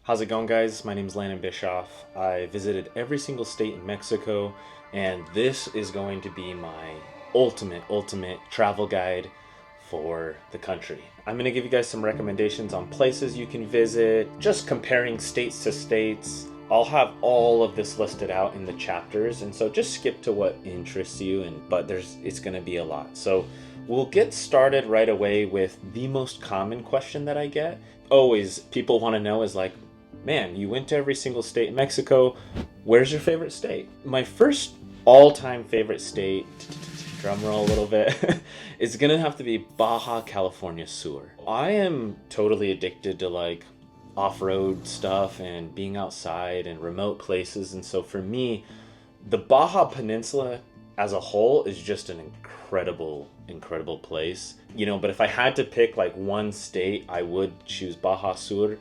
How's it going, guys? My name is Landon Bischoff. I visited every single state in Mexico, and this is going to be my ultimate travel guide for the country. I'm going to give you guys some recommendations on places you can visit, just comparing states to states. I'll have all of this listed out in the chapters, and so just skip to what interests you, but it's going to be a lot. So we'll get started right away with the most common question that I get. Always people want to know is like, man, you went to every single state in Mexico. Where's your favorite state? My first all-time favorite state, drum roll a little bit, is gonna have to be Baja California Sur. I am totally addicted to like off-road stuff and being outside and remote places. And so for me, the Baja Peninsula as a whole is just an incredible place. But if I had to pick like one state, I would choose Baja Sur,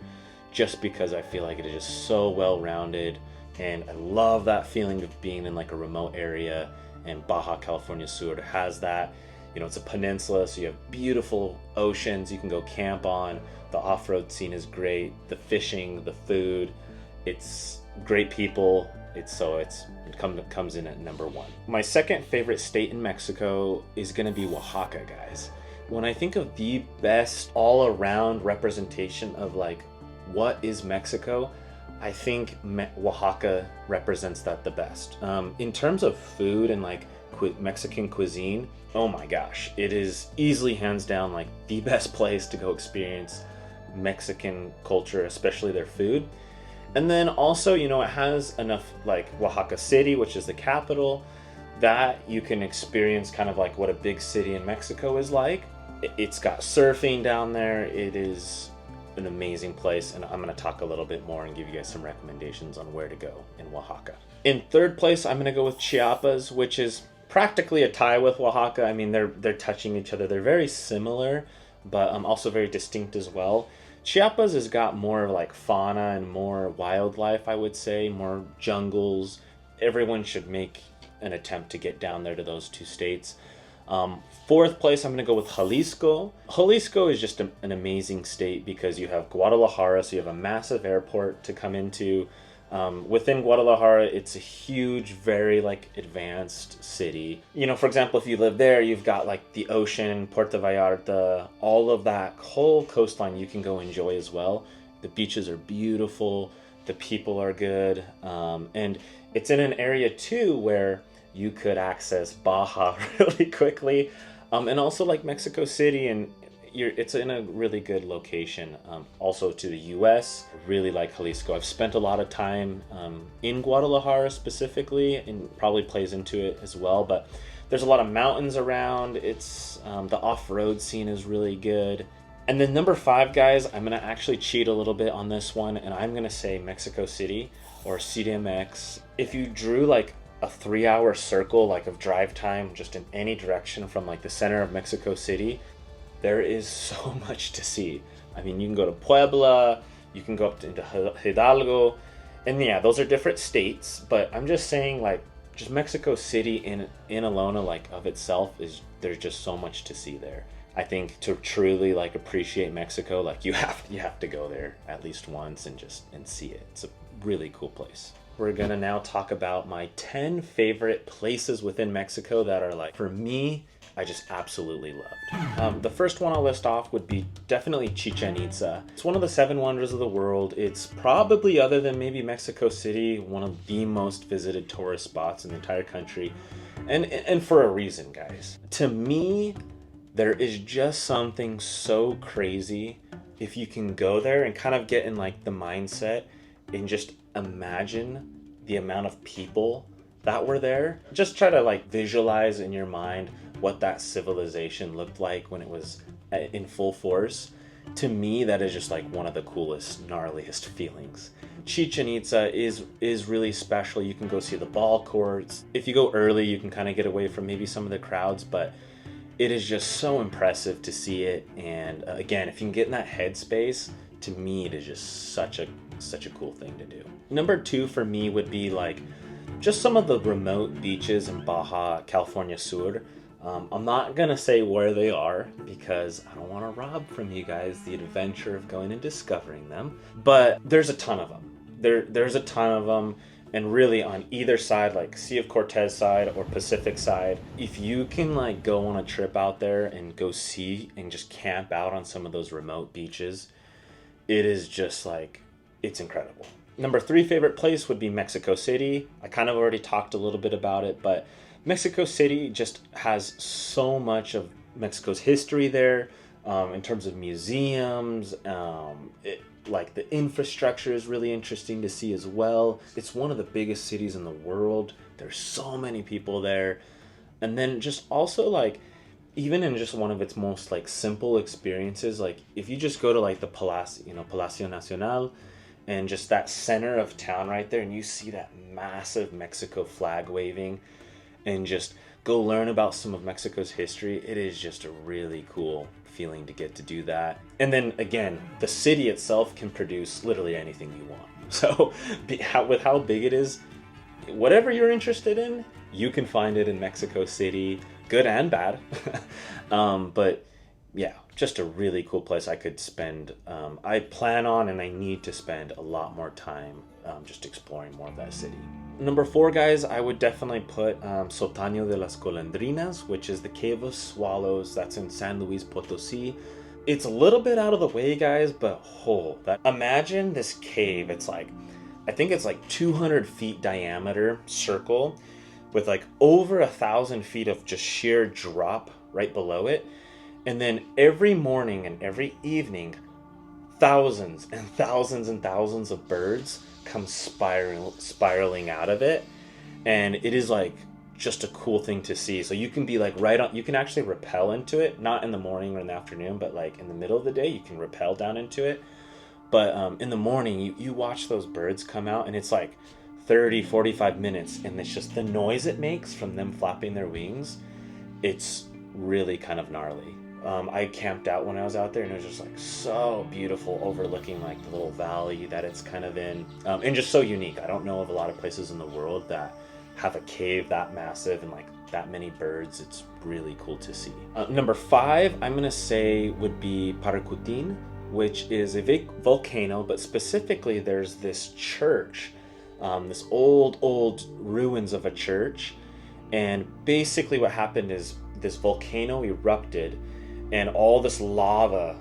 just because I feel like it is just so well-rounded, and I love that feeling of being in like a remote area, and Baja California Sur has that. It's a peninsula, so you have beautiful oceans you can go camp on. The off-road scene is great, the fishing, the food, it's great people. It comes in at number one. My second favorite state in Mexico is gonna be Oaxaca, guys. When I think of the best all-around representation of like what is Mexico, I think Oaxaca represents that the best. In terms of food and like Mexican cuisine, oh my gosh, it is easily hands down like the best place to go experience Mexican culture, especially their food. And then also, it has enough like Oaxaca City, which is the capital, that you can experience kind of like what a big city in Mexico is like. It's got surfing down there. It is an amazing place, and I'm going to talk a little bit more and give you guys some recommendations on where to go in Oaxaca. In third place, I'm going to go with Chiapas, which is practically a tie with Oaxaca. I mean, they're touching each other. They're very similar, but also very distinct as well. Chiapas has got more of like fauna and more wildlife, I would say, more jungles. Everyone should make an attempt to get down there to those two states. Fourth place, I'm going to go with Jalisco. Jalisco is just an amazing state because you have Guadalajara, so you have a massive airport to come into. Within Guadalajara, it's a huge, very like advanced city. For example, if you live there, you've got like the ocean, Puerto Vallarta, all of that whole coastline you can go enjoy as well. The beaches are beautiful, the people are good, and it's in an area too where you could access Baja really quickly, and also like Mexico City, and it's in a really good location. Also to the US, I really like Jalisco. I've spent a lot of time in Guadalajara specifically, and probably plays into it as well, but there's a lot of mountains around. It's the off-road scene is really good. And then number 5, guys, I'm gonna actually cheat a little bit on this one, and I'm gonna say Mexico City or CDMX. If you drew like a 3-hour circle like of drive time just in any direction from like the center of Mexico City, there is so much to see. I mean, you can go to Puebla, you can go up into Hidalgo, and yeah, those are different states, but I'm just saying like just Mexico City in alone like of itself there's just so much to see there. I think to truly like appreciate Mexico, like you have to go there at least once and see it. It's a really cool place. We're gonna now talk about my 10 favorite places within Mexico that are like, for me, I just absolutely loved. The first one I'll list off would be definitely Chichen Itza. It's one of the 7 wonders of the world. It's probably, other than maybe Mexico City, one of the most visited tourist spots in the entire country. And for a reason, guys. To me, there is just something so crazy if you can go there and kind of get in like the mindset and just imagine the amount of people that were there. Just try to like visualize in your mind what that civilization looked like when it was in full force. To me, that is just like one of the coolest, gnarliest feelings. Chichen Itza is really special. You can go see the ball courts. If you go early, you can kind of get away from maybe some of the crowds, but it is just so impressive to see it. And again, if you can get in that headspace, to me, it is just such a cool thing to do. Number 2 for me would be like just some of the remote beaches in Baja California Sur. I'm not gonna say where they are because I don't want to rob from you guys the adventure of going and discovering them. But there's a ton of them. There's a ton of them, and really on either side, like Sea of Cortez side or Pacific side, if you can like go on a trip out there and go see and just camp out on some of those remote beaches, it is just like, it's incredible. Number 3 favorite place would be Mexico City. I kind of already talked a little bit about it, but Mexico City just has so much of Mexico's history there, in terms of museums. Like the infrastructure is really interesting to see as well. It's one of the biggest cities in the world. There's so many people there. And then just also like, even in just one of its most like simple experiences, like if you just go to like the Palacio Nacional, and just that center of town right there, and you see that massive Mexico flag waving, and just go learn about some of Mexico's history, it is just a really cool feeling to get to do that. And then again, the city itself can produce literally anything you want. So with how big it is, whatever you're interested in, you can find it in Mexico City, good and bad. But yeah, just a really cool place I could spend. I plan on and I need to spend a lot more time just exploring more of that city. Number 4, guys, I would definitely put Sotaño de las Golondrinas, which is the Cave of Swallows. That's in San Luis Potosí. It's a little bit out of the way, guys, but imagine this cave. It's like, I think it's like 200 feet diameter circle with like over 1,000 feet of just sheer drop right below it. And then every morning and every evening, thousands and thousands and thousands of birds come spiraling out of it. And it is like just a cool thing to see. So you can be like you can actually rappel into it, not in the morning or in the afternoon, but like in the middle of the day, you can rappel down into it. But in the morning, you watch those birds come out, and it's like 30-45 minutes, and it's just the noise it makes from them flapping their wings. It's really kind of gnarly. I camped out when I was out there, and it was just like so beautiful, overlooking like the little valley that it's kind of in, and just so unique. I don't know of a lot of places in the world that have a cave that massive and like that many birds. It's really cool to see. Number 5, I'm gonna say would be Paracutin, which is a volcano, but specifically there's this church, this old ruins of a church, and basically what happened is this volcano erupted. And all this lava,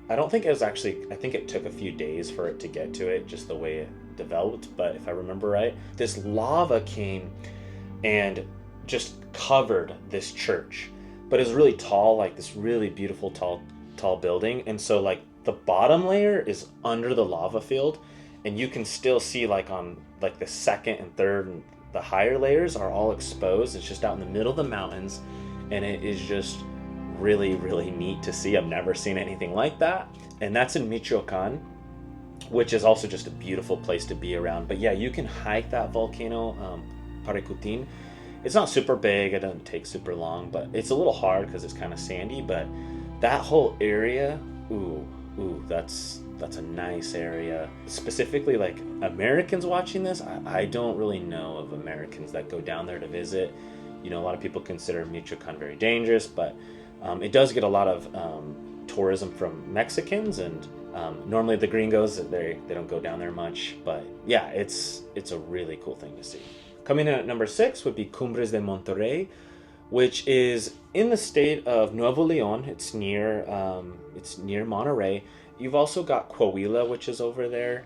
I don't think it was actually, I think it took a few days for it to get to it, just the way it developed. But if I remember right, this lava came and just covered this church. But it was really tall, like this really beautiful tall building. And so like the bottom layer is under the lava field, and you can still see like on like the second and third and the higher layers are all exposed. It's just out in the middle of the mountains, and it is just really, really neat to see. I've never seen anything like that. And that's in Michoacan, which is also just a beautiful place to be around. But yeah, you can hike that volcano, Paracutin. It's not super big, it doesn't take super long, but it's a little hard because it's kind of sandy. But that whole area, that's a nice area. Specifically, like Americans watching this, I don't really know of Americans that go down there to visit. You know, a lot of people consider Michoacan very dangerous, but it does get a lot of tourism from Mexicans, and normally the gringos, they don't go down there much. But yeah, it's a really cool thing to see. Coming in at number 6 would be Cumbres de Monterrey, which is in the state of Nuevo León. It's near Monterrey. You've also got Coahuila, which is over there.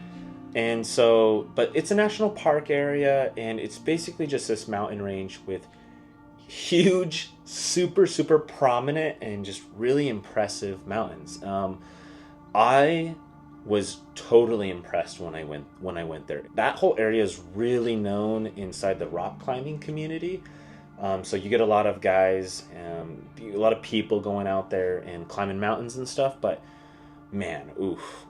And so, but it's a national park area, and it's basically just this mountain range with huge, super prominent and just really impressive mountains. I was totally impressed when I went there. That whole area is really known inside the rock climbing community. So you get a lot of guys, a lot of people going out there and climbing mountains and stuff. But man,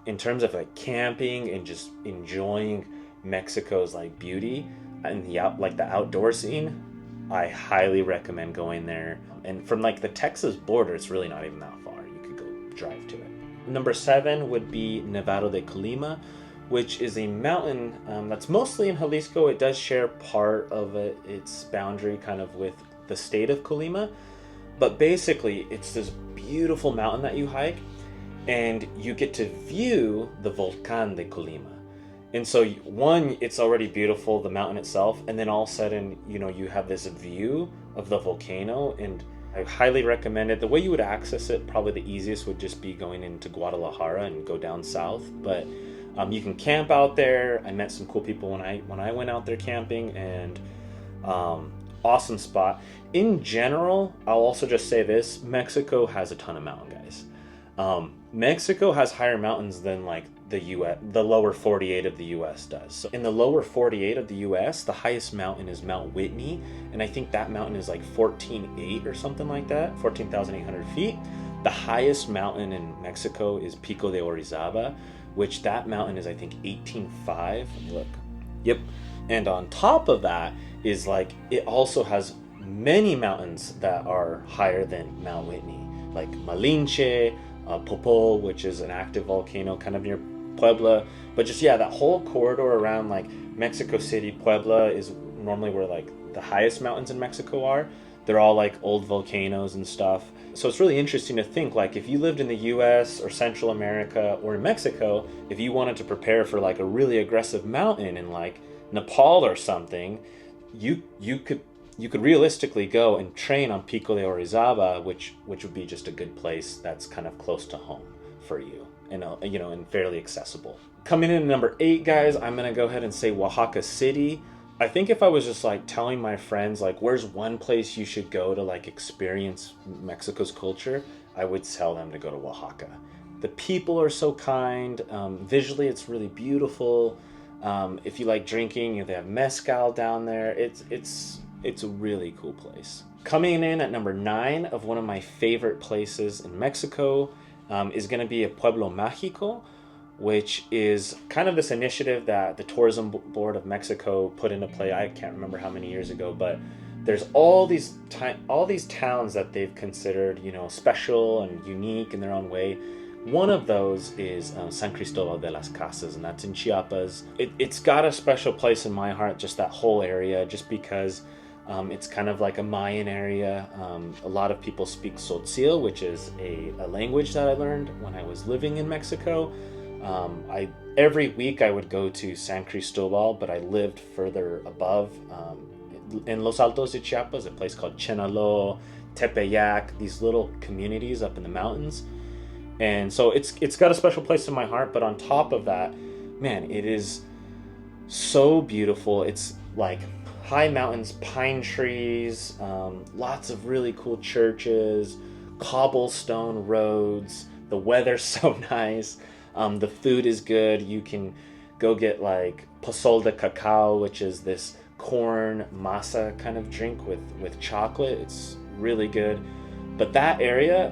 in terms of like camping and just enjoying Mexico's like beauty and the outdoor scene, I highly recommend going there. And from like the Texas border, it's really not even that far. You could go drive to it. Number 7 would be Nevado de Colima, which is a mountain that's mostly in Jalisco. It does share part of its boundary kind of with the state of Colima, But basically, it's this beautiful mountain that you hike, and you get to view the Volcán de Colima. And so, one, it's already beautiful, the mountain itself, and then all of a sudden, you have this view of the volcano, and I highly recommend it. The way you would access it, probably the easiest would just be going into Guadalajara and go down south. But you can camp out there. I met some cool people when I went out there camping, and awesome spot. In general, I'll also just say this: Mexico has a ton of mountain guys. Mexico has higher mountains than like the U.S., the lower 48 of the U.S. does. So in the lower 48 of the U.S., the highest mountain is Mount Whitney, and I think that mountain is like 14,800 or something like that, 14,800 feet. The highest mountain in Mexico is Pico de Orizaba, which that mountain is I think 18,500. Look, yep. And on top of that is like it also has many mountains that are higher than Mount Whitney, like Malinche, Popol, which is an active volcano kind of near Puebla. But just that whole corridor around like Mexico City, Puebla is normally where like the highest mountains in Mexico are. They're all like old volcanoes and stuff. So it's really interesting to think like if you lived in the US or Central America or in Mexico, if you wanted to prepare for like a really aggressive mountain in like Nepal or something, you could realistically go and train on Pico de Orizaba, which would be just a good place that's kind of close to home for you, and and fairly accessible. Coming in at number 8, guys, I'm gonna go ahead and say Oaxaca City. I think if I was just like telling my friends like where's one place you should go to like experience Mexico's culture, I would tell them to go to Oaxaca. The people are so kind. Visually, it's really beautiful. If you like drinking, they have mezcal down there. It's a really cool place. Coming in at number 9 of one of my favorite places in Mexico is going to be a Pueblo Magico, which is kind of this initiative that the Tourism Board of Mexico put into play. I can't remember how many years ago, but there's all these towns that they've considered, special and unique in their own way. One of those is San Cristobal de las Casas, and that's in Chiapas. It's got a special place in my heart, just that whole area, just because it's kind of like a Mayan area. A lot of people speak Tzotzil, which is a language that I learned when I was living in Mexico. Every week I would go to San Cristobal, but I lived further above in Los Altos de Chiapas, a place called Chenaló, Tepeyac, these little communities up in the mountains. And so it's got a special place in my heart. But on top of that, man, it is so beautiful. It's like high mountains, pine trees, lots of really cool churches, cobblestone roads. The weather's so nice. The food is good. You can go get like pozol de cacao, which is this corn masa kind of drink with chocolate. It's really good. But that area,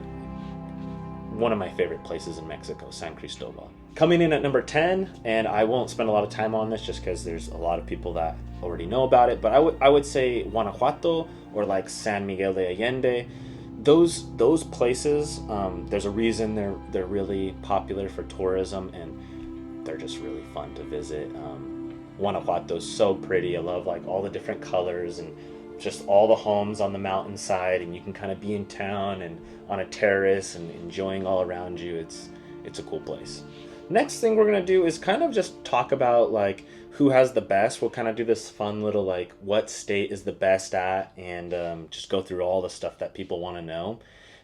one of my favorite places in Mexico, San Cristobal. Coming in at number 10, and I won't spend a lot of time on this just because there's a lot of people that already know about it, but I would say Guanajuato or like San Miguel de Allende. Those places, there's a reason they're really popular for tourism, and they're just really fun to visit. Guanajuato's so pretty. I love like all the different colors and just all the homes on the mountainside, and you can kind of be in town and on a terrace and enjoying all around you. It's a cool place. Next thing we're gonna do is kind of just talk about like who has the best. We'll kind of do this fun little like what state is the best at, and just go through all the stuff that people want to know.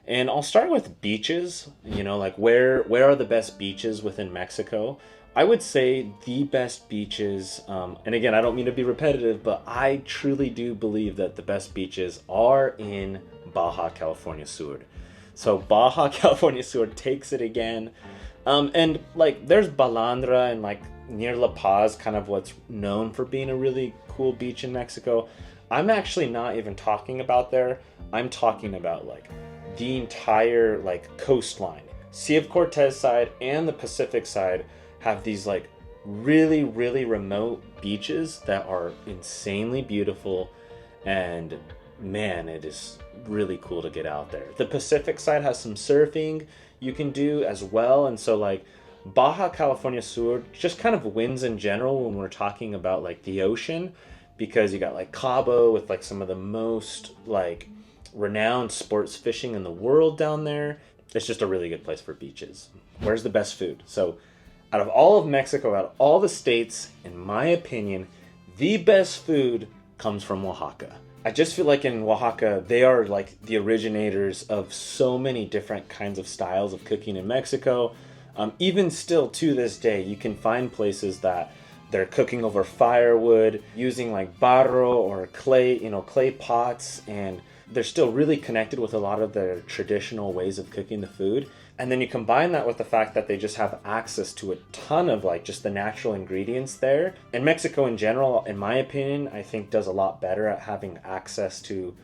And I'll start with beaches. Like where are the best beaches within Mexico? I would say the best beaches, and again, I don't mean to be repetitive, but I truly do believe that the best beaches are in Baja California Sur. So Baja California Sur takes it again. And like there's Balandra and like near La Paz, kind of what's known for being a really cool beach in Mexico. I'm actually not even talking about there. I'm talking about like the entire like coastline. Sea of Cortez side and the Pacific side have these like really, really remote beaches that are insanely beautiful, and man, it is really cool to get out there. The Pacific side has some surfing you can do as well, and so like Baja California Sur just kind of wins in general when we're talking about like the ocean, because you got like Cabo with like some of the most like renowned sports fishing in the world down there. It's just a really good place for beaches. Where's the best food? So, out of all of Mexico, out of all the states, in my opinion, the best food comes from Oaxaca. I just feel like in Oaxaca, they are like the originators of so many different kinds of styles of cooking in Mexico. Even still to this day, you can find places that they're cooking over firewood, using like barro or clay, clay pots, and they're still really connected with a lot of their traditional ways of cooking the food. And then you combine that with the fact that they just have access to a ton of like just the natural ingredients there. And Mexico in general, in my opinion, I think does a lot better at having access to,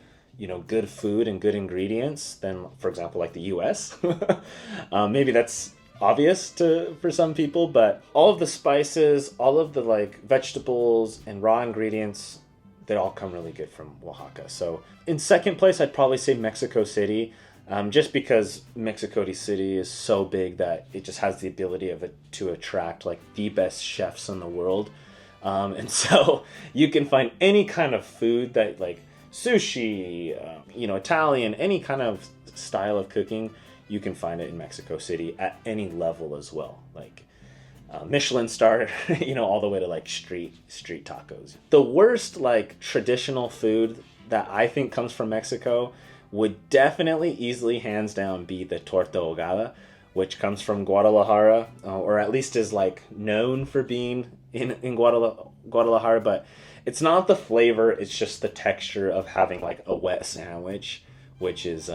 good food and good ingredients than, for example, like the US. Maybe that's obvious for some people, but all of the spices, all of the like vegetables and raw ingredients, they all come really good from Oaxaca. So in second place, I'd probably say Mexico City. Just because Mexico City is so big that it just has the ability to attract like the best chefs in the world. And so you can find any kind of food that like sushi, Italian, any kind of style of cooking, you can find it in Mexico City at any level as well. Like Michelin star, all the way to like street tacos. The worst like traditional food that I think comes from Mexico would definitely easily hands down be the torta ahogada, which comes from Guadalajara, or at least is like known for being in Guadalajara, but it's not the flavor, it's just the texture of having like a wet sandwich, which is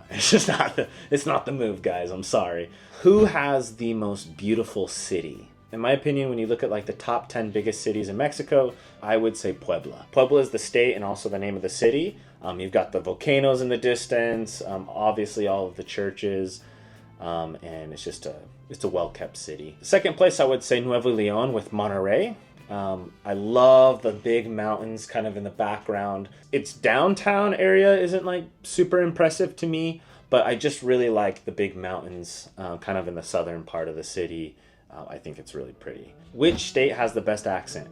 it's not the move, guys. I'm sorry. Who has the most beautiful city? In my opinion, when you look at like the top 10 biggest cities in Mexico, I would say Puebla. Puebla is the state and also the name of the city. You've got the volcanoes in the distance, obviously all of the churches, and it's a well-kept city. Second place, I would say Nuevo León with Monterrey. I love the big mountains kind of in the background. Its downtown area isn't like super impressive to me, but I just really like the big mountains kind of in the southern part of the city. I think it's really pretty. Which state has the best accent?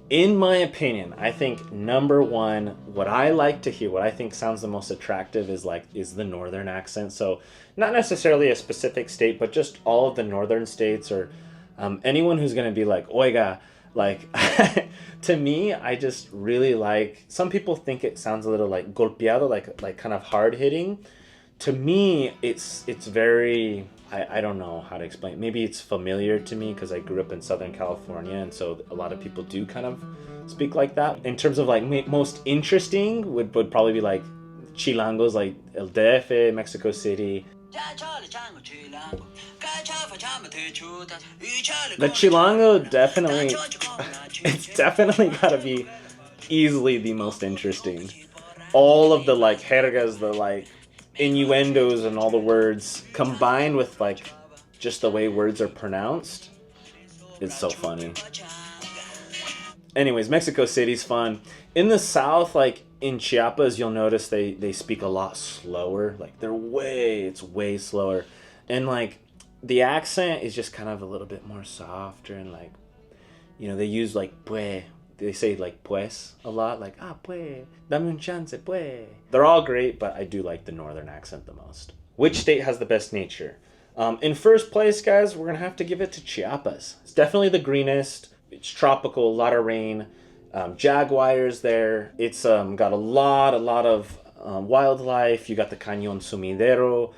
In my opinion, I think number one, what I like to hear, what I think sounds the most attractive is the northern accent. So not necessarily a specific state, but just all of the northern states, or anyone who's going to be like, oiga, like, to me, I just really like, some people think it sounds a little like golpeado, like kind of hard hitting. To me, it's very, I don't know how to explain. Maybe it's familiar to me because I grew up in Southern California, and so a lot of people do kind of speak like that. In terms of like most interesting would probably be like Chilangos, like El DF, Mexico City. The Chilango definitely, it's definitely gotta be easily the most interesting. All of the like jergas, the like innuendos and all the words combined with like just the way words are pronounced, it's so funny. Anyways, Mexico City's fun. In the south, like in Chiapas, you'll notice they speak a lot slower. Like it's way slower, and like the accent is just kind of a little bit more softer, and like they use like pues. They say like pues a lot, like pues, dame un chance, pues. They're all great, but I do like the northern accent the most. Which state has the best nature? In first place, guys, we're gonna have to give it to Chiapas. It's definitely the greenest. It's tropical, a lot of rain. Jaguars there. It's got a lot of wildlife. You got the Cañón Sumidero.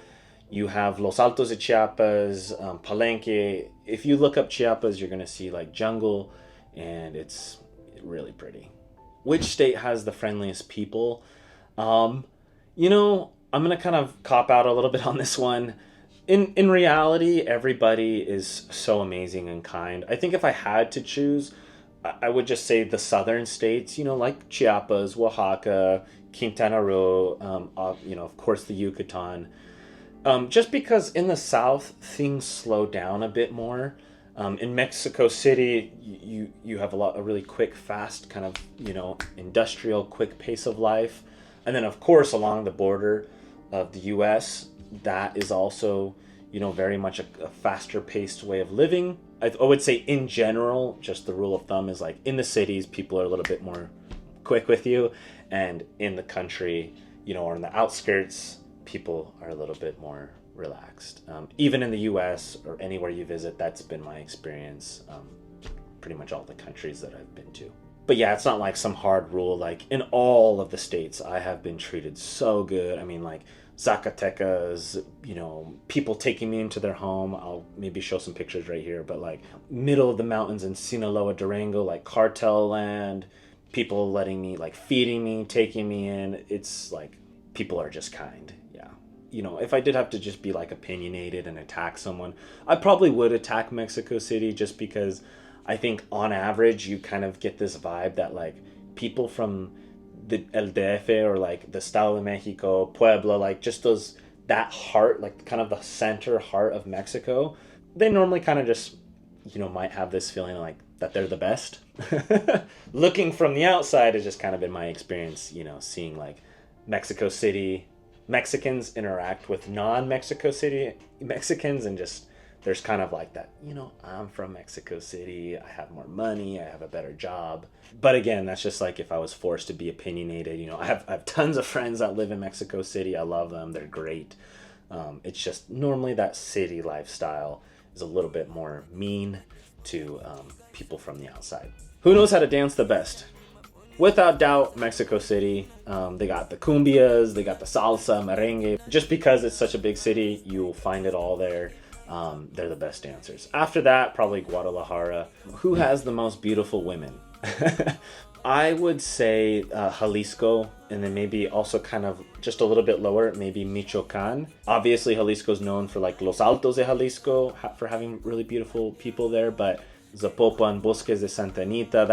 You have Los Altos de Chiapas, Palenque. If you look up Chiapas, you're gonna see like jungle, and it's really pretty. Which state has the friendliest people? I'm gonna kind of cop out a little bit on this one. In reality, everybody is so amazing and kind. I think if I had to choose, I would just say the southern states, like Chiapas, Oaxaca, Quintana Roo, of course the Yucatan. Just because in the south, things slow down a bit more. In Mexico City, you have a really quick, fast kind of, industrial, quick pace of life. And then, of course, along the border of the U.S., that is also, very much a faster paced way of living. I would say in general, just the rule of thumb is like in the cities, people are a little bit more quick with you. And in the country, or in the outskirts, people are a little bit more relaxed. Even in the US or anywhere you visit, that's been my experience. Pretty much all the countries that I've been to. But yeah, it's not like some hard rule. Like in all of the states, I have been treated so good. I mean, like Zacatecas, people taking me into their home. I'll maybe show some pictures right here, but like middle of the mountains in Sinaloa, Durango, like cartel land, people letting me, like feeding me, taking me in. It's like people are just kind. Yeah. If I did have to just be like opinionated and attack someone, I probably would attack Mexico City, just because I think on average you kind of get this vibe that like people from the El DF or like the Estado de Mexico, Puebla, like just that heart, like kind of the center heart of Mexico, they normally kind of just, might have this feeling like that they're the best. Looking from the outside has just kind of been my experience, seeing like Mexico City Mexicans interact with non-Mexico City Mexicans, and just there's kind of like that, I'm from Mexico City, I have more money, I have a better job. But again, that's just like if I was forced to be opinionated. I have tons of friends that live in Mexico City. I love them. They're great. It's just normally that city lifestyle is a little bit more mean to people from the outside. Who knows how to dance the best? Without doubt, Mexico City. They got the cumbias, they got the salsa, merengue. Just because it's such a big city, you'll find it all there. They're the best dancers. After that, probably Guadalajara. Who has the most beautiful women? I would say Jalisco, and then maybe also kind of just a little bit lower, maybe Michoacan. Obviously, Jalisco is known for like Los Altos de Jalisco, for having really beautiful people there, but Zapopan, Bosques de Santa Anita,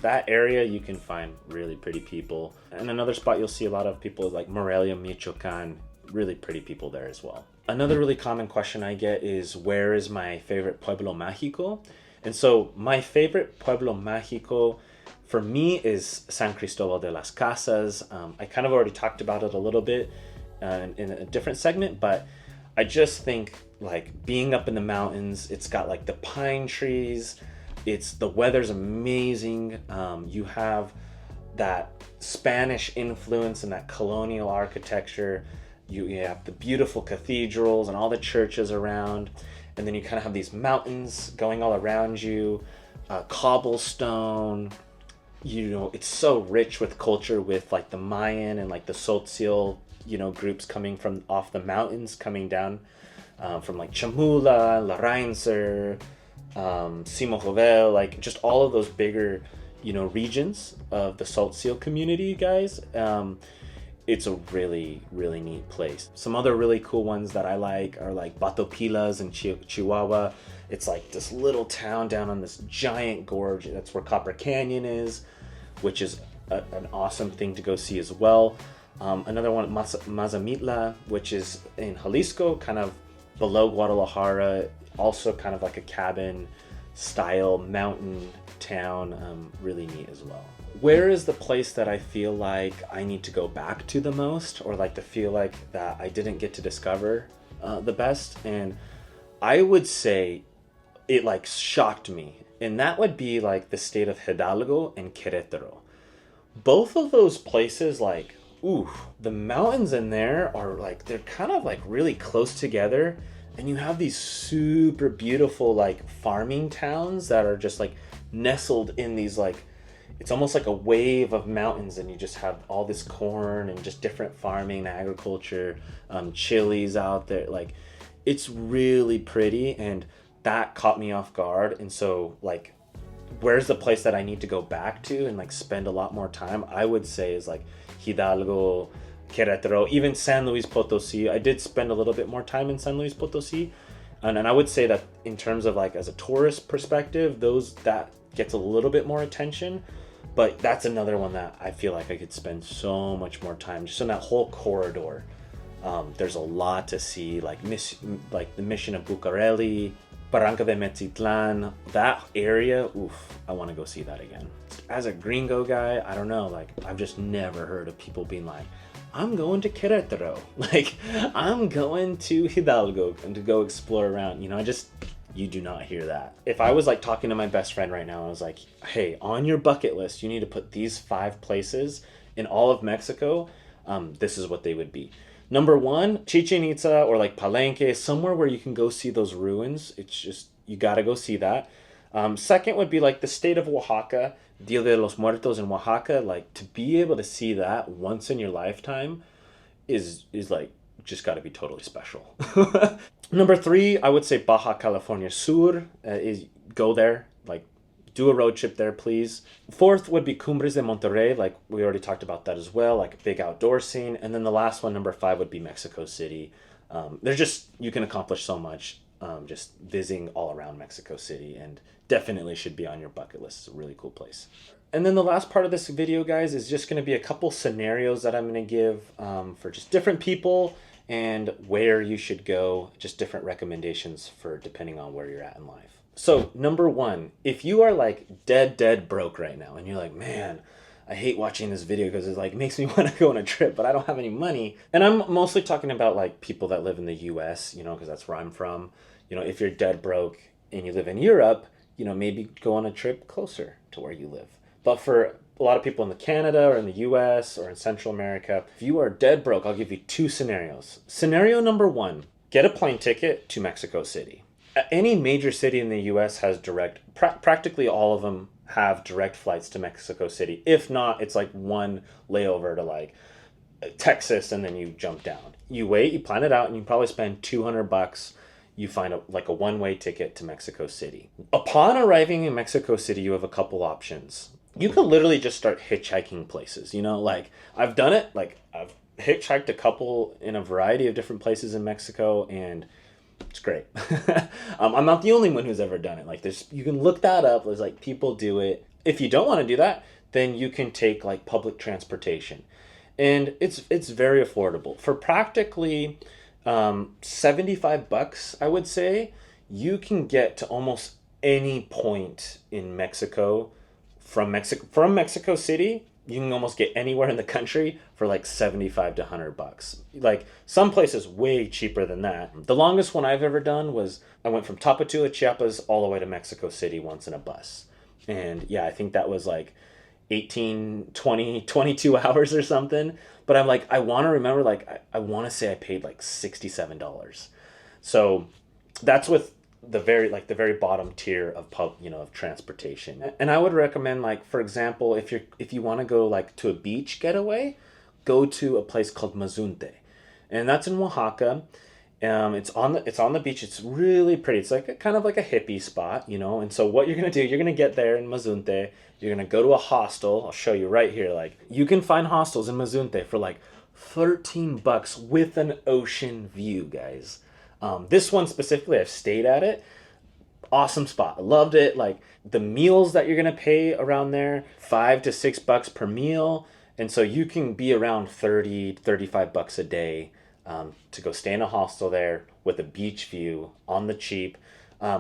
that area, you can find really pretty people. And another spot you'll see a lot of people is like Morelia, Michoacan, really pretty people there as well. Another really common question I get is, where is my favorite Pueblo Magico? And so my favorite Pueblo Magico for me is San Cristobal de las Casas. I kind of already talked about it a little bit in a different segment, but I just think like being up in the mountains, it's got like the pine trees, the weather's amazing. You have that Spanish influence and that colonial architecture. You have the beautiful cathedrals and all the churches around, and then you kind of have these mountains going all around you, cobblestone. It's so rich with culture, with like the Mayan and like the Tzotzil, groups coming from off the mountains, coming down from like Chamula, Larrainzer, Simojovel, like just all of those bigger, regions of the Tzotzil community, guys. It's a really, really neat place. Some other really cool ones that I like are like Batopilas in Chihuahua. It's like this little town down on this giant gorge. That's where Copper Canyon is, which is an awesome thing to go see as well. Another one, Mazamitla, which is in Jalisco, kind of below Guadalajara. Also kind of like a cabin style mountain town. Really neat as well. Where is the place that I feel like I need to go back to the most, or like to feel like that I didn't get to discover the best? And I would say it like shocked me, and that would be like the state of Hidalgo and Querétaro. Both of those places, like, the mountains in there are like, they're kind of like really close together, and you have these super beautiful like farming towns that are just like nestled in these like, it's almost like a wave of mountains, and you just have all this corn and just different farming and agriculture, chilies out there. Like, it's really pretty, and that caught me off guard. And so like, where's the place that I need to go back to and like spend a lot more time? I would say is like Hidalgo, Querétaro, even San Luis Potosí. I did spend a little bit more time in San Luis Potosí, and I would say that in terms of like as a tourist perspective, that gets a little bit more attention. But that's another one that I feel like I could spend so much more time just in that whole corridor. There's a lot to see, like the Mission of Bucareli, Barranca de Metzitlan, that area. I want to go see that again. As a gringo guy, I don't know, like I've just never heard of people being like, I'm going to Querétaro, like I'm going to Hidalgo and to go explore around. You do not hear that. If I was like talking to my best friend right now, I was like, hey, on your bucket list, you need to put these 5 places in all of Mexico. this is what they would be. Number one, Chichen Itza or like Palenque, somewhere where you can go see those ruins. It's just, you gotta go see that. Second would be like the state of Oaxaca, Dia de los Muertos in Oaxaca. Like to be able to see that once in your lifetime is like just got to be totally special. Number three, I would say Baja California Sur is go there, like do a road trip there, please. Fourth would be Cumbres de Monterrey, like we already talked about that as well, like a big outdoor scene. And then the last one, number five, would be Mexico City. There's just, you can accomplish so much just visiting all around Mexico City, and definitely should be on your bucket list. It's a really cool place. And then the last part of this video, guys, is just going to be a couple scenarios that I'm going to give for just different people and where you should go, just different recommendations for depending on where you're at in life. So number one, if you are like dead broke right now and you're like, man, I hate watching this video because it like makes me want to go on a trip, but I don't have any money. And I'm mostly talking about like people that live in the US, you know, because that's where I'm from. You know, if you're dead broke and you live in Europe, you know, maybe go on a trip closer to where you live. But for a lot of people in the Canada or in the US or in Central America, if you are dead broke, I'll give you two scenarios. Scenario number one, get a plane ticket to Mexico City. Any major city in the US has direct, practically all of them have direct flights to Mexico City. If not, it's like one layover to like Texas and then you jump down. You wait, you plan it out, and you probably spend $200. You find like a one-way ticket to Mexico City. Upon arriving in Mexico City, you have a couple options. You could literally just start hitchhiking places, you know, like I've done it. Like I've hitchhiked a couple in a variety of different places in Mexico, and it's great. I'm not the only one who's ever done it. Like there's, you can look that up. There's like people do it. If you don't want to do that, then you can take like public transportation, and it's very affordable for practically $75. I would say you can get to almost any point in Mexico from Mexico City. You can almost get anywhere in the country for like 75 to $100. Like some places way cheaper than that. The longest one I've ever done was I went from Tapatula, Chiapas, all the way to Mexico City once in a bus. And yeah, I think that was like 18, 20, 22 hours or something. But I'm like, I want to remember, like, I want to say I paid like $67. So that's with the very bottom tier of of transportation. And I would recommend, like, for example, if you want to go like to a beach getaway, go to a place called Mazunte, and that's in Oaxaca. It's on the beach. It's really pretty. It's like kind of like a hippie spot, you know. And so what you're gonna do, you're gonna get there in Mazunte. You're gonna go to a hostel. I'll show you right here. Like you can find hostels in Mazunte for like $13 with an ocean view, guys. This one specifically, I've stayed at it. Awesome spot. I loved it. Like the meals that you're gonna pay around there, $5 to $6 per meal, and so you can be around $35 a day. To go stay in a hostel there with a beach view on the cheap.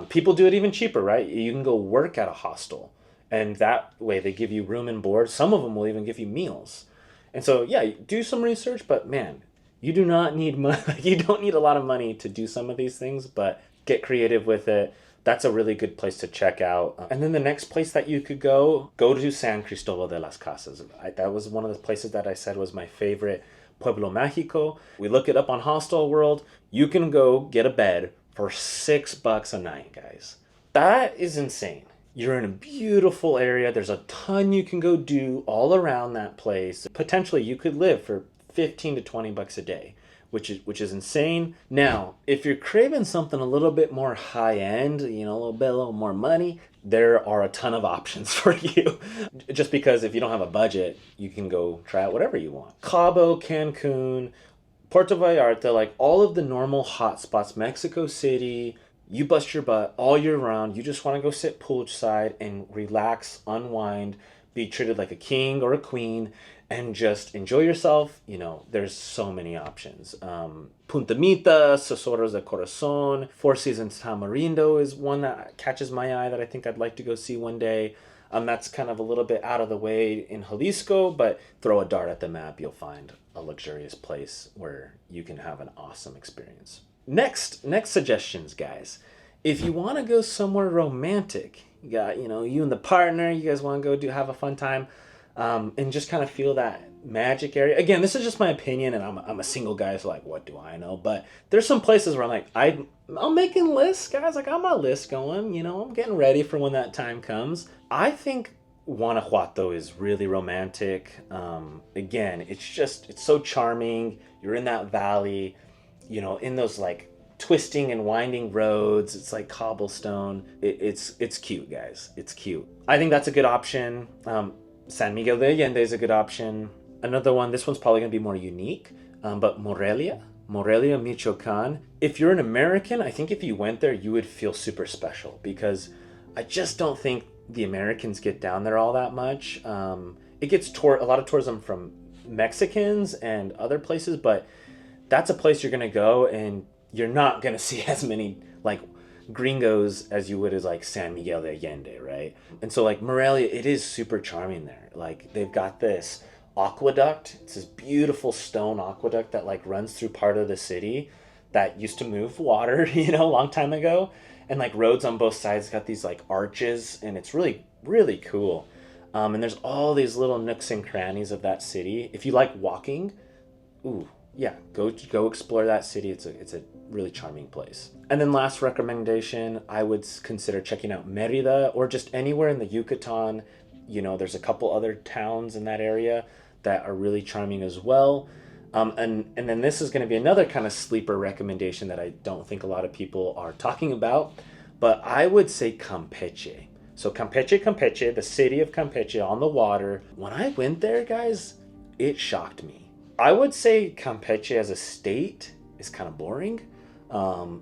People do it even cheaper, right? You can go work at a hostel, and that way they give you room and board. Some of them will even give you meals. And so, yeah, do some research, but man, you do not need money. You don't need a lot of money to do some of these things, but get creative with it. That's a really good place to check out. And then the next place that you could go to San Cristobal de las Casas. That was one of the places that I said was my favorite. Pueblo Magico. We look it up on Hostel World. You can go get a bed for $6 a night, guys. That is insane. You're in a beautiful area. There's a ton you can go do all around that place. Potentially you could live for $15 to $20 a day, which is insane. Now, if you're craving something a little bit more high end, you know, a little more money, there are a ton of options for you. Just because if you don't have a budget, you can go try out whatever you want. Cabo, Cancun, Puerto Vallarta, like all of the normal hot spots, Mexico City, you bust your butt all year round. You just want to go sit poolside and relax, unwind, be treated like a king or a queen, and just enjoy yourself. You know, there's so many options. Punta Mita, Sosoros de Corazon, Four Seasons Tamarindo is one that catches my eye that I think I'd like to go see one day. That's kind of a little bit out of the way in Jalisco, but throw a dart at the map, you'll find a luxurious place where you can have an awesome experience. Next suggestions, guys. If you want to go somewhere romantic, you got, you know, you and the partner, you guys want to go have a fun time, and just kind of feel that magic area. Again, this is just my opinion, and I'm a single guy, so like, what do I know? But there's some places where I'm like, I'm making lists, guys. Like, I got my list going. You know, I'm getting ready for when that time comes. I think Guanajuato is really romantic. Again, it's so charming. You're in that valley, you know, in those like twisting and winding roads. It's like cobblestone. It's cute, guys. It's cute. I think that's a good option. San Miguel de Allende is a good option. Another one, this one's probably going to be more unique, but Morelia, Michoacan. If you're an American, I think if you went there, you would feel super special because I just don't think the Americans get down there all that much. It gets a lot of tourism from Mexicans and other places, but that's a place you're going to go and you're not going to see as many like gringos as you would as like San Miguel de Allende, right? And so like Morelia, it is super charming there. Like they've got this aqueduct. It's this beautiful stone aqueduct that like runs through part of the city that used to move water, you know, a long time ago. And like roads on both sides got these like arches, and it's really, really cool. And there's all these little nooks and crannies of that city. If you like walking, ooh, yeah, go explore that city. It's a really charming place. And then last recommendation, I would consider checking out Merida or just anywhere in the Yucatan. You know, there's a couple other towns in that area that are really charming as well. And then this is going to be another kind of sleeper recommendation that I don't think a lot of people are talking about, but I would say Campeche. So Campeche, the city of Campeche on the water. When I went there, guys, it shocked me. I would say Campeche as a state is kind of boring.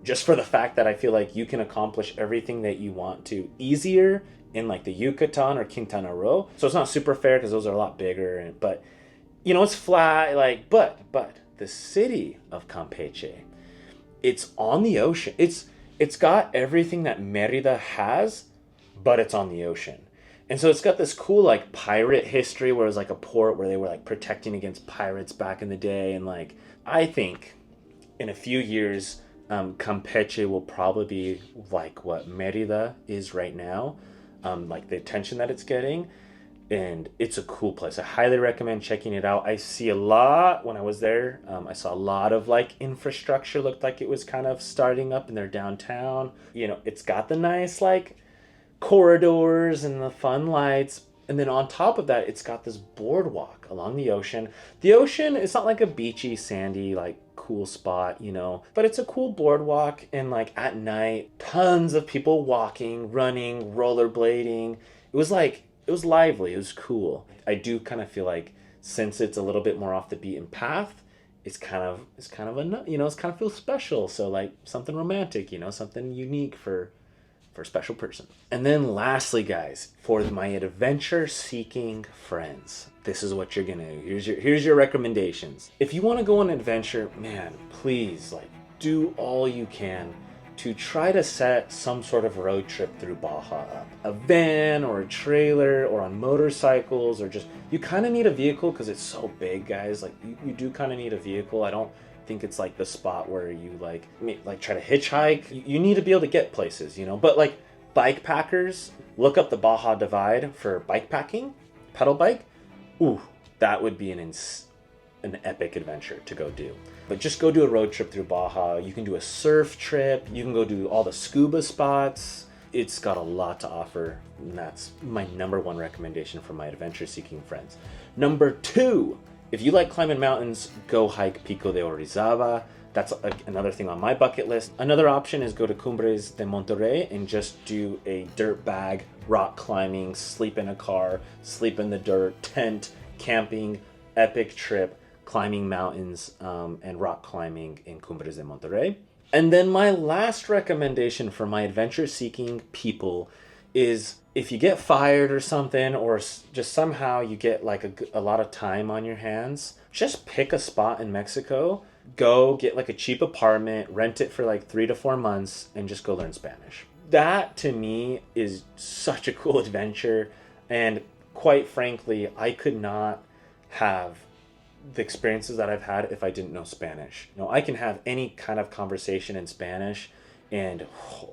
Just for the fact that I feel like you can accomplish everything that you want to easier in like the Yucatan or Quintana Roo. So it's not super fair because those are a lot bigger, but you know, it's flat, like, but the city of Campeche, it's on the ocean. It's got everything that Merida has, but it's on the ocean. And so it's got this cool like pirate history where it was like a port where they were like protecting against pirates back in the day. And like, I think in a few years, Campeche will probably be like what Merida is right now, like the attention that it's getting. And it's a cool place. I highly recommend checking it out. I see a lot when I was there. I saw a lot of like infrastructure. Looked like it was kind of starting up in their downtown. You know, it's got the nice like corridors and the fun lights. And then on top of that, it's got this boardwalk along the ocean. The ocean is not like a beachy, sandy, like cool spot, you know, but it's a cool boardwalk. And like at night, tons of people walking, running, rollerblading. It was lively. It was cool. I do kind of feel like since it's a little bit more off the beaten path, it's kind of you know, it's kind of feels special. So like something romantic, you know, something unique for a special person. And then lastly, guys, for my adventure seeking friends, this is what you're gonna do. Here's your recommendations. If you want to go on an adventure, man, please like do all you can to try to set some sort of road trip through Baja up. A van or a trailer or on motorcycles, or just, you kind of need a vehicle because it's so big, guys. Like you do kind of need a vehicle. I don't think it's like the spot where you like try to hitchhike. You need to be able to get places, you know. But like bike packers, look up the Baja Divide for bike packing, pedal bike. Ooh, that would be an epic adventure to go do. But just go do a road trip through Baja. You can do a surf trip. You can go do all the scuba spots. It's got a lot to offer. And that's my number one recommendation for my adventure-seeking friends. Number two, if you like climbing mountains, go hike Pico de Orizaba. That's another thing on my bucket list. Another option is go to Cumbres de Monterrey and just do a dirt bag, rock climbing, sleep in a car, sleep in the dirt, tent, camping, epic trip, climbing mountains and rock climbing in Cumbres de Monterrey. And then my last recommendation for my adventure-seeking people is if you get fired or something, or just somehow you get like a lot of time on your hands, just pick a spot in Mexico, go get like a cheap apartment, rent it for like 3 to 4 months, and just go learn Spanish. That to me is such a cool adventure, and quite frankly, I could not have the experiences that I've had if I didn't know Spanish. You know, I can have any kind of conversation in Spanish, and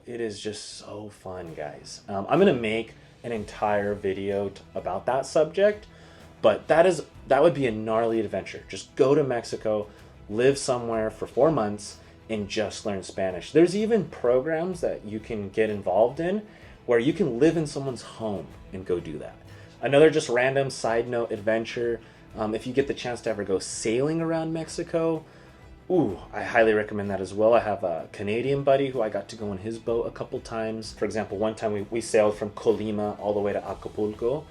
it is just so fun, guys. I'm gonna make an entire video about that subject, But that would be a gnarly adventure. Just go to Mexico, live somewhere for 4 months, and just learn Spanish. There's even programs that you can get involved in where you can live in someone's home and go do that. Another just random side note adventure. If you get the chance to ever go sailing around Mexico, ooh, I highly recommend that as well. I have a Canadian buddy who I got to go in his boat a couple times. For example, one time we sailed from Colima all the way to Acapulco,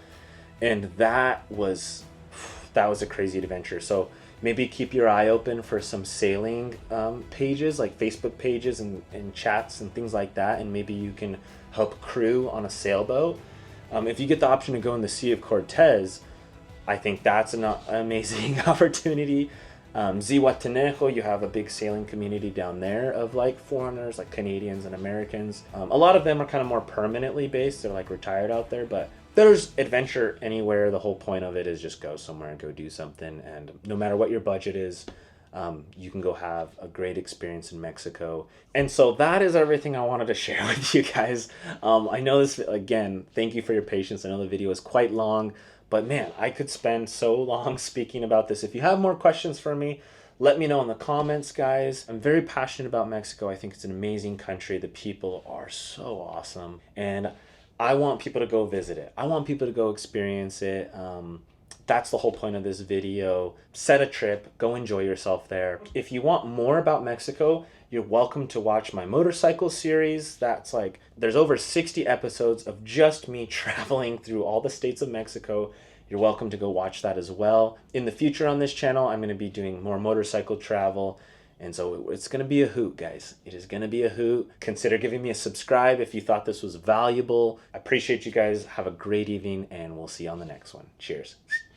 and that was a crazy adventure. So maybe keep your eye open for some sailing pages, like Facebook pages and chats and things like that, and maybe you can help crew on a sailboat. If you get the option to go in the Sea of Cortez, I think that's an amazing opportunity. Zihuatanejo, you have a big sailing community down there of like foreigners, like Canadians and Americans. A lot of them are kind of more permanently based. They're like retired out there, but there's adventure anywhere. The whole point of it is just go somewhere and go do something. And no matter what your budget is, you can go have a great experience in Mexico. And so that is everything I wanted to share with you guys. I know this, again, thank you for your patience. I know the video is quite long, but man, I could spend so long speaking about this. If you have more questions for me, let me know in the comments, guys. I'm very passionate about Mexico. I think it's an amazing country. The people are so awesome. And I want people to go visit it. I want people to go experience it. That's the whole point of this video. Set a trip, go enjoy yourself there. If you want more about Mexico, you're welcome to watch my motorcycle series. That's like, there's over 60 episodes of just me traveling through all the states of Mexico. You're welcome to go watch that as well. In the future on this channel, I'm going to be doing more motorcycle travel. And so it's going to be a hoot, guys. It is going to be a hoot. Consider giving me a subscribe if you thought this was valuable. I appreciate you guys. Have a great evening, and we'll see you on the next one. Cheers.